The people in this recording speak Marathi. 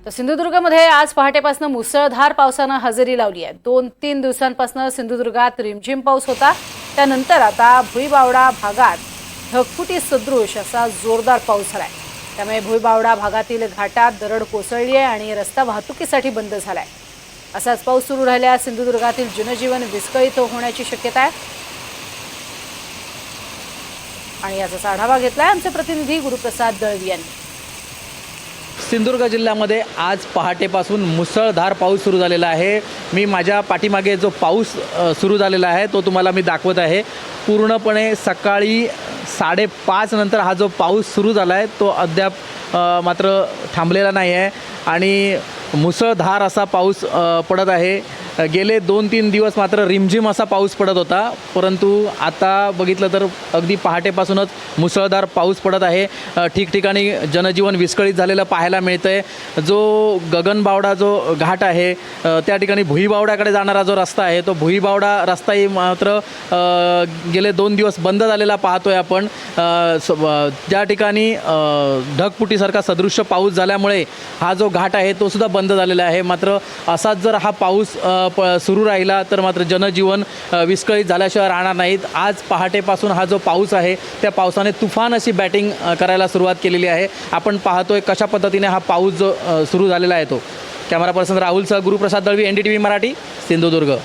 तर सिंधुदुर्गमध्ये आज पहाटेपासून मुसळधार पावसानं हजेरी लावली आहे। 2-3 दिवसांपासून सिंधुदुर्गात रिमझिम पाऊस होता। त्यानंतर आता भुईबावडा भागात ढगफुटी सदृश असा जोरदार पाऊस झालाय। त्यामुळे भुईबावडा भागातील घाटात दरड कोसळली आहे आणि रस्ता वाहतुकीसाठी बंद झालाय। असाच पाऊस सुरू राहिल्यास सिंधुदुर्गातील जनजीवन विस्कळीत होण्याची शक्यता आहे। आणि याचा आढावा घेतलाय आमचे प्रतिनिधी गुरुप्रसाद दळवी यांनी। सिंधुदुर्ग जिल्ह्यामध्ये आज पहाटेपासून मुसळधार पाऊस सुरू झालेला आहे। मी माझ्या पाठीमागे जो पाऊस सुरू झालेला आहे तो तुम्हाला मी दाखवत आहे। पूर्णपणे सकाळी 5:30 नंतर हा जो पाऊस सुरू झाला आहे तो अद्याप मात्र थांबलेला नाही आहे आणि मुसळधार असा पाऊस पडत आहे। गेले 2-3 दिवस मात्र रिमझिम असा पाऊस पडत होता, परंतु आता बघितलं तर अगदी पहाटेपासूनच मुसळधार पाऊस पडत आहे। ठिकठिकाणी जनजीवन विस्कळीत झालेलं पाहायला मिळतंय। जो गगनबावडा जो घाट आहे त्या ठिकाणी भुईबावड्याकडे जाणारा जो रस्ता आहे तो भुईबावडा रस्ताही मात्र गेले 2 दिवस बंद झालेला पाहतोय आपण। ज्या ठिकाणी ढगफुटीसारखा सदृश्य पाऊस झाल्यामुळे हा जो घाट आहे तो सुद्धा बंद झालेला आहे। मात्र असाच जर हा पाऊस सुरू राहिला तर मात्र जनजीवन विस्कळीत झाल्याशिवाय राहणार नाहीत। आज पहाटेपासून हा जो पाऊस आहे त्या पावसाने तुफान अशी बॅटिंग करायला सुरुवात केलेली आहे। आपण पाहतोय कशा पद्धतीने हा पाऊस जो सुरू झालेला आहे तो। कॅमेरा पर्सन राहुलसह गुरुप्रसाद दळवी, NDTV मराठी, सिंधुदुर्ग।